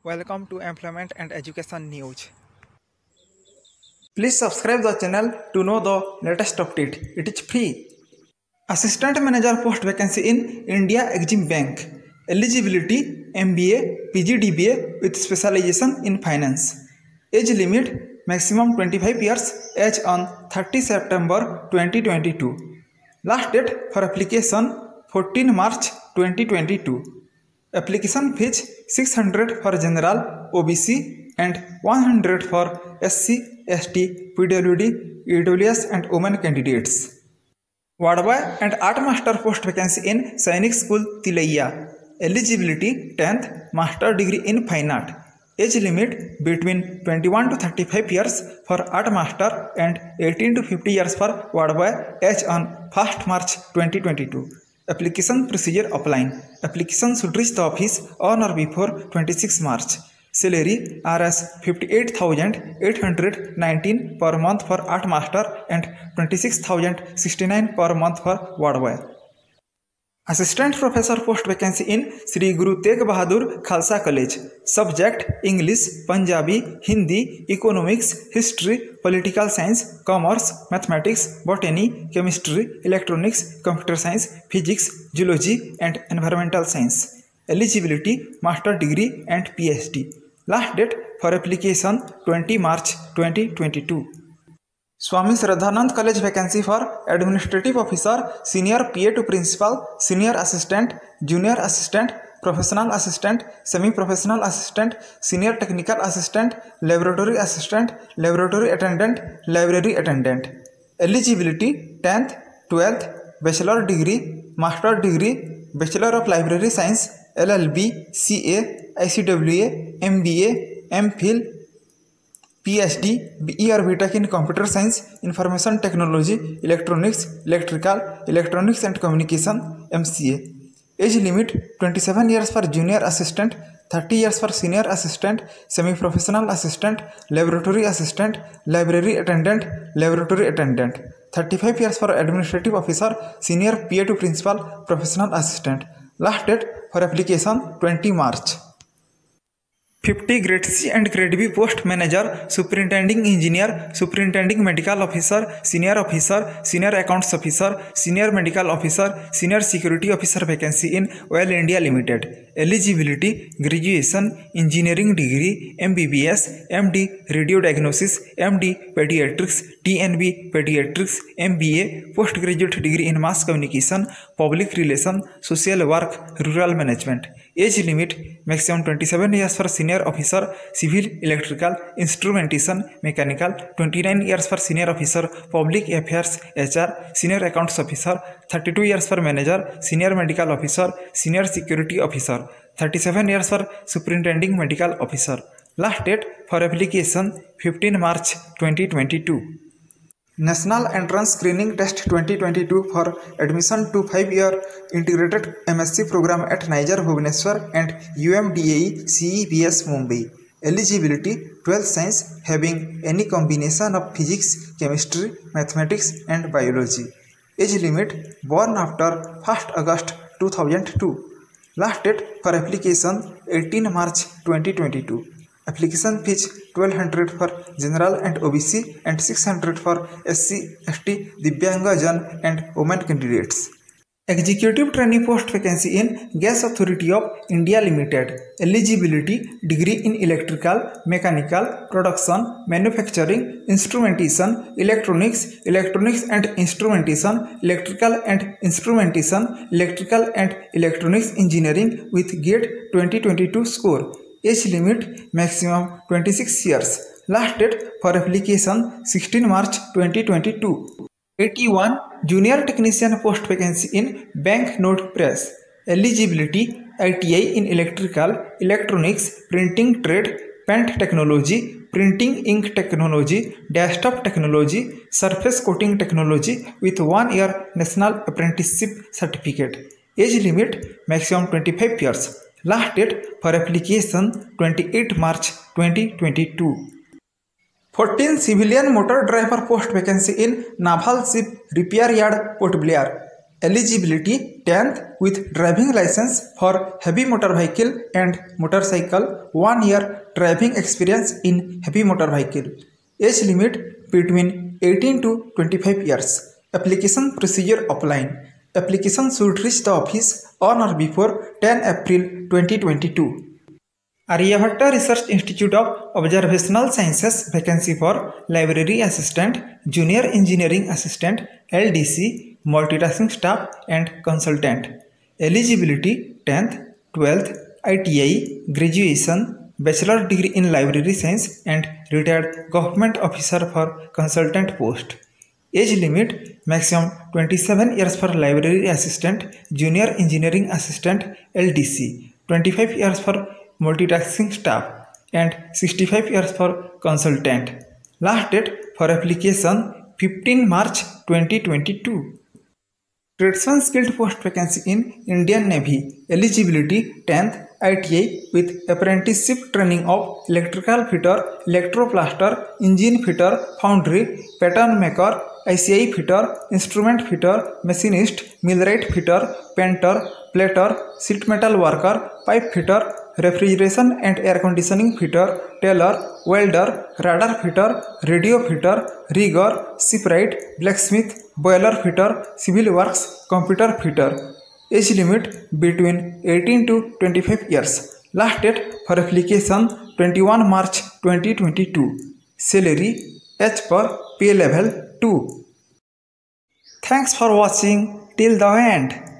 Welcome to Employment and Education News. Please subscribe the channel to know the latest update. It is free. Assistant Manager post vacancy in India Exim Bank. Eligibility MBA, PGDBA with specialization in finance. Age limit maximum 25 years as on 30 September 2022. Last date for application 14 March 2022. Application fees 600 for general, OBC and 100 for SC, ST, PWD, EWS and women candidates. Ward boy and art master post vacancy in Sainik School, Tilaiya. Eligibility 10th master degree in fine art. Age limit between 21 to 35 years for art master and 18 to 50 years for ward boy as on 1st March 2022. Application procedure offline. Application should reach the office on or before 26 March. Salary Rs 58,819 per month for art master and 26,069 per month for ward boy. Assistant Professor post vacancy in Sri Guru Tegh Bahadur Khalsa College. Subject English, Punjabi, Hindi, Economics, History, Political Science, Commerce, Mathematics, Botany, Chemistry, Electronics, Computer Science, Physics, Geology and Environmental Science. Eligibility Master Degree and PhD. Last date for application 20 March 2022. Swami Shraddhanand College vacancy for Administrative Officer, Senior PA to Principal, Senior Assistant, Junior Assistant, Professional Assistant, Semi-Professional Assistant, Senior Technical Assistant, Laboratory Assistant, Laboratory Attendant, Library Attendant. Eligibility 10th, 12th, Bachelor Degree, Master Degree, Bachelor of Library Science, LLB, CA, ICWA, MBA, MPhil, PhD, BE or BTech in Computer Science, Information Technology, Electronics, Electrical, Electronics and Communication, MCA. Age limit 27 years for Junior Assistant, 30 years for Senior Assistant, Semi-Professional Assistant, Laboratory Assistant, Library Attendant, Laboratory Attendant. 35 years for Administrative Officer, Senior PA to Principal, Professional Assistant. Last date for application 20 March. 50 Grade C and Grade B post manager, superintending engineer, superintending medical officer, senior accounts officer, senior medical officer, senior security officer vacancy in Oil India Limited. Eligibility graduation, engineering degree, MBBS, MD radio diagnosis, MD pediatrics, TNB pediatrics, MBA postgraduate degree in mass communication, public relation, social work, rural management. Age limit maximum 27 years for senior officer, civil, electrical, instrumentation, mechanical, 29 years for senior officer, public affairs, HR, senior accounts officer, 32 years for manager, senior medical officer, senior security officer, 37 years for superintending medical officer. Last date for application 15 March 2022. National Entrance Screening Test 2022 for admission to 5-year integrated MSc program at Niger Bhubaneswar and UMDAE CEBS Mumbai. Eligibility 12th Science having any combination of Physics, Chemistry, Mathematics and Biology. Age limit born after 1st August 2002. Last date for application 18 March 2022. Application fees 1200 for general and OBC and 600 for SC, ST, Divyangjan and women candidates. Executive trainee post vacancy in Gas Authority of India Limited. Eligibility degree in electrical, mechanical, production, manufacturing, instrumentation, electronics and instrumentation, electrical and instrumentation, electrical and electronics engineering with GATE 2022 score. Age limit maximum 26 years. Last date for application 16 March 2022. 81 Junior Technician post vacancy in Bank Note Press. Eligibility ITI in Electrical, Electronics, Printing Trade, Paint Technology, Printing Ink Technology, Desktop Technology, Surface Coating Technology with 1 year National Apprenticeship Certificate. Age limit maximum 25 years. Last date for application 28 March 2022. 14 Civilian Motor Driver post vacancy in Naval Ship Repair Yard, Port Blair. Eligibility 10th with driving license for heavy motor vehicle and motorcycle, 1 year driving experience in heavy motor vehicle. Age limit between 18 to 25 years. Application procedure offline. Application should reach the office on or before 10 April 2022. Aryabhatta Research Institute of Observational Sciences vacancy for Library Assistant, Junior Engineering Assistant, LDC, Multitasking Staff and Consultant. Eligibility 10th, 12th, ITI, Graduation, Bachelor Degree in Library Science and Retired Government Officer for Consultant post. Age limit maximum 27 years for Library Assistant, Junior Engineering Assistant, LDC, 25 years for Multitasking Staff and 65 years for Consultant. Last date for application 15 March 2022. Tradesman skilled post vacancy in Indian Navy. Eligibility 10th, ITI with apprenticeship training of electrical fitter, electroplaster, engine fitter, foundry, pattern maker, ICI fitter, instrument fitter, machinist, millwright fitter, painter, plater, sheet metal worker, pipe fitter, refrigeration and air conditioning fitter, tailor, welder, radar fitter, radio fitter, rigger, shipwright, blacksmith, boiler fitter, civil works, computer fitter. Age limit between 18 to 25 years. Last date for application 21 March 2022. Salary as per pay level 2. Thanks for watching till the end.